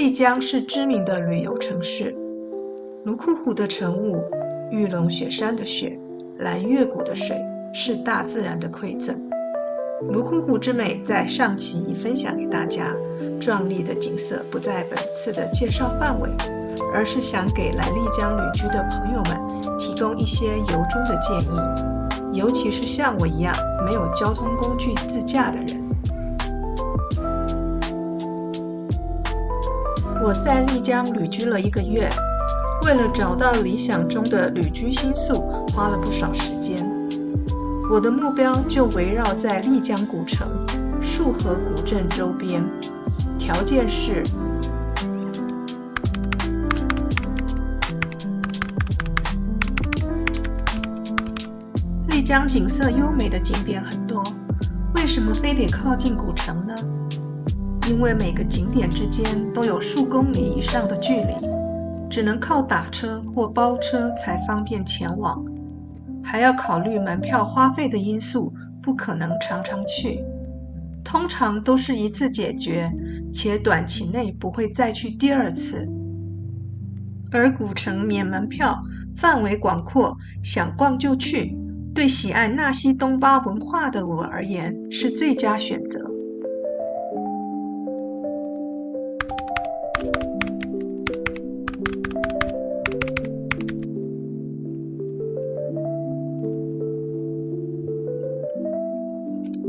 丽江是知名的旅游城市，泸沽湖的晨雾、玉龙雪山的雪、蓝月谷的水是大自然的馈赠。泸沽湖之美在上期已分享给大家，壮丽的景色不在本次的介绍范围，而是想给来丽江旅居的朋友们提供一些由衷的建议，尤其是像我一样没有交通工具自驾的人。我在丽江旅居了1个月，为了找到理想中的旅居新宿，花了不少时间。我的目标就围绕在丽江古城、束河古镇周边，条件是丽江景色优美的景点很多，为什么非得靠近古城呢？因为每个景点之间都有数公里以上的距离，只能靠打车或包车才方便前往，还要考虑门票花费的因素，不可能常常去。通常都是一次解决，且短期内不会再去第2次。而古城免门票，范围广阔，想逛就去，对喜爱纳西东巴文化的我而言是最佳选择。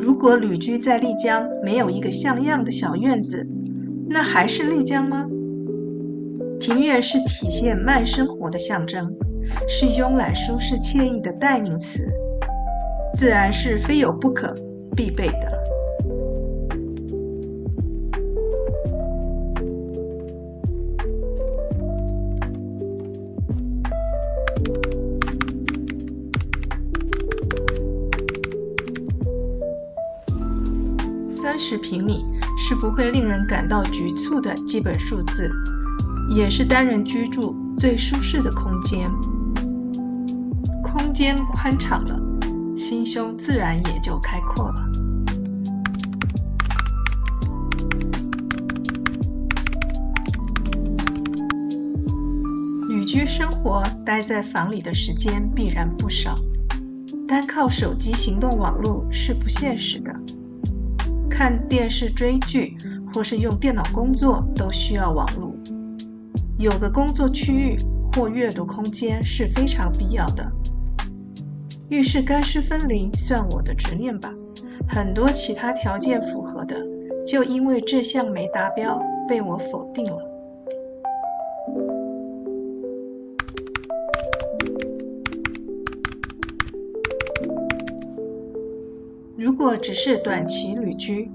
如果旅居在丽江没有一个像样的小院子，那还是丽江吗？庭院是体现慢生活的象征，是慵懒舒适惬意的代名词，自然是非有不可，必备的。30平米是不会令人感到局促的基本数字，也是单人居住最舒适的空间。空间宽敞了，心胸自然也就开阔了。旅居生活待在房里的时间必然不少，单靠手机行动网络是不现实的。看电视追剧或是用电脑工作都需要网络，有个工作区域或阅读空间是非常必要的。浴室干湿分离算我的执念吧，很多其他条件符合的，就因为这项没达标被我否定了。如果只是短期旅居，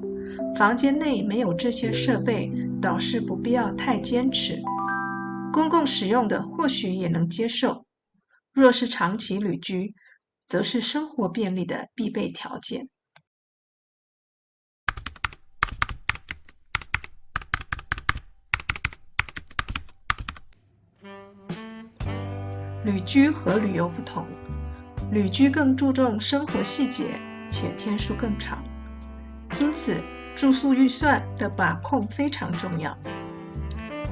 房间内没有这些设备，倒是不必要太坚持。公共使用的或许也能接受。若是长期旅居，则是生活便利的必备条件。旅居和旅游不同，旅居更注重生活细节，且天数更长，因此住宿预算的把控非常重要，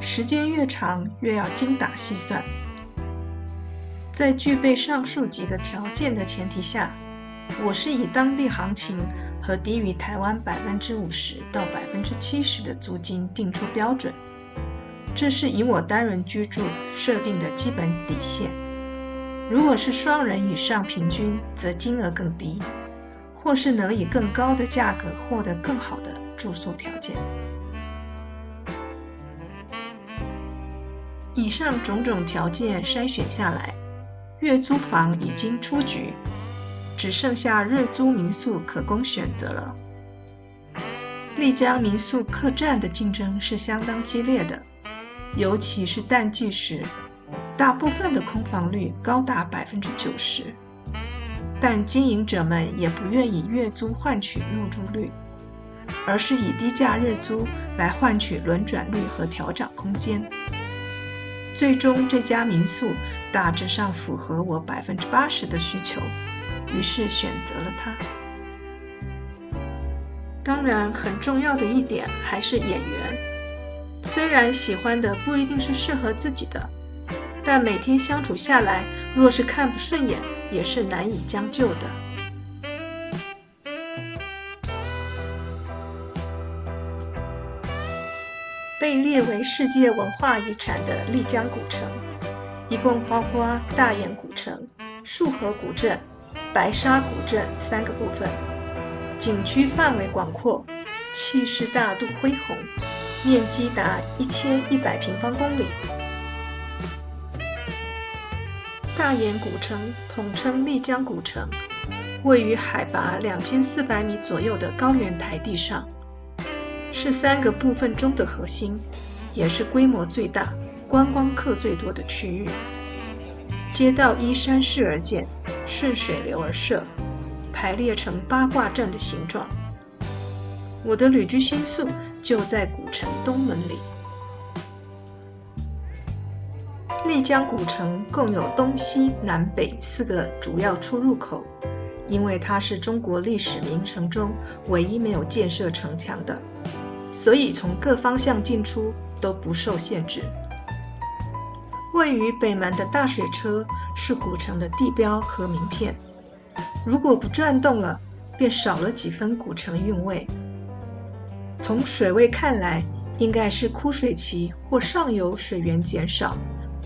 时间越长越要精打细算。在具备上述几个条件的前提下，我是以当地行情和低于台湾50%到70%的租金定出标准，这是以我单人居住设定的基本底线。如果是双人以上平均，则金额更低，或是能以更高的价格获得更好的住宿条件。以上种种条件筛选下来，月租房已经出局，只剩下日租民宿可供选择了。丽江民宿客栈的竞争是相当激烈的，尤其是淡季时，大部分的空房率高达90%。但经营者们也不愿以月租换取入住率，而是以低价日租来换取轮转率和调涨空间。最终这家民宿大致上符合我80%的需求，于是选择了它。当然很重要的一点还是演员，虽然喜欢的不一定是适合自己的，但每天相处下来，若是看不顺眼，也是难以将就的。被列为世界文化遗产的丽江古城，一共包括大岩古城、束河古镇、白沙古镇3个部分。景区范围广阔，气势大度恢宏，面积达1100平方公里。大岩古城统称丽江古城，位于海拔2400米左右的高原台地上，是3个部分中的核心，也是规模最大、观光客最多的区域。街道依山势而建，顺水流而设，排列成八卦阵的形状。我的旅居新宿就在古城东门里。丽江古城共有东西南北4个主要出入口，因为它是中国历史名城中唯一没有建设城墙的，所以从各方向进出都不受限制。位于北门的大水车是古城的地标和名片，如果不转动了，便少了几分古城韵味。从水位看来，应该是枯水期或上游水源减少，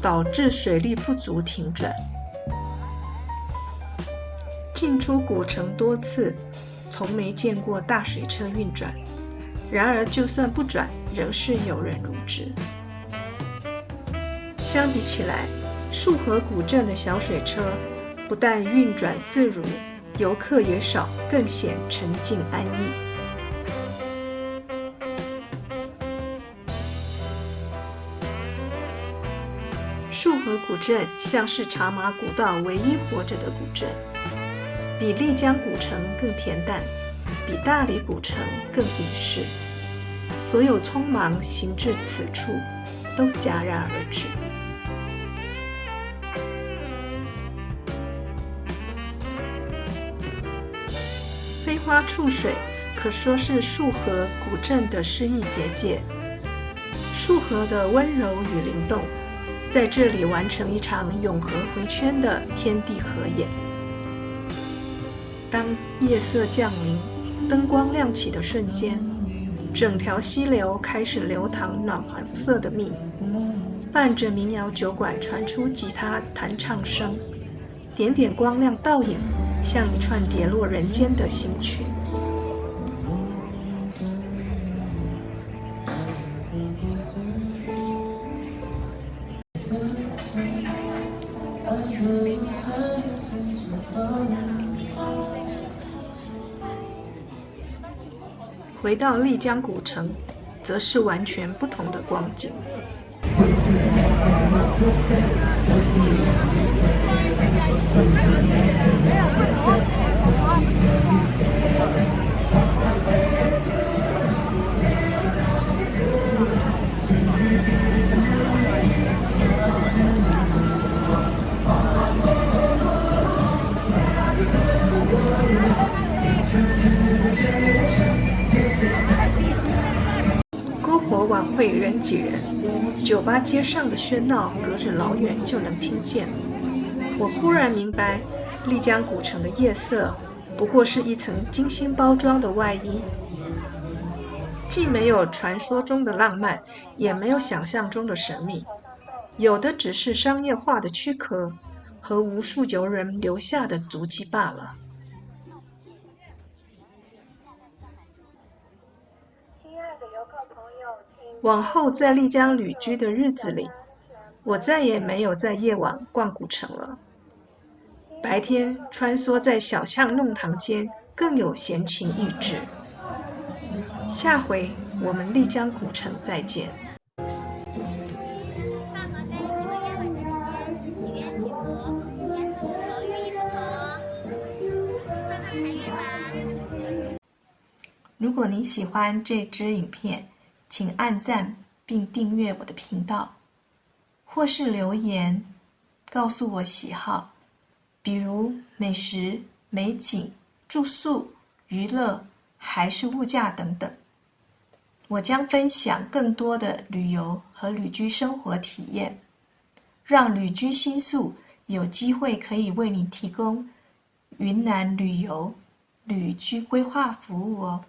导致水力不足停转。进出古城多次，从没见过大水车运转，然而就算不转，仍是有人如织。相比起来，束河古镇的小水车不但运转自如，游客也少，更显沉静安逸。束河古镇像是茶马古道唯一活着的古镇，比丽江古城更恬淡，比大理古城更隐士。所有匆忙行至此处，都戛然而止。飞花触水可说是束河古镇的诗意结界。束河的温柔与灵动，在这里完成一场永河回圈的天地合演。当夜色降临，灯光亮起的瞬间，整条溪流开始流淌暖黄色的蜜，伴着民谣酒馆传出吉他弹唱声，点点光亮倒影，像一串跌落人间的星群。回到丽江古城，则是完全不同的光景。篝火晚会人挤人，酒吧街上的喧闹隔着老远就能听见。我忽然明白，丽江古城的夜色不过是一层精心包装的外衣，既没有传说中的浪漫，也没有想象中的神秘，有的只是商业化的躯壳和无数游人留下的足迹罢了。往后在丽江旅居的日子里，我再也没有在夜晚逛古城了。白天穿梭在小巷弄堂间，更有闲情逸致。下回我们丽江古城再见。如果您喜欢这支影片，请按赞并订阅我的频道，或是留言告诉我喜好，比如美食、美景、住宿、娱乐还是物价等等。我将分享更多的旅游和旅居生活体验，让旅居新宿有机会可以为你提供云南旅游、旅居规划服务哦。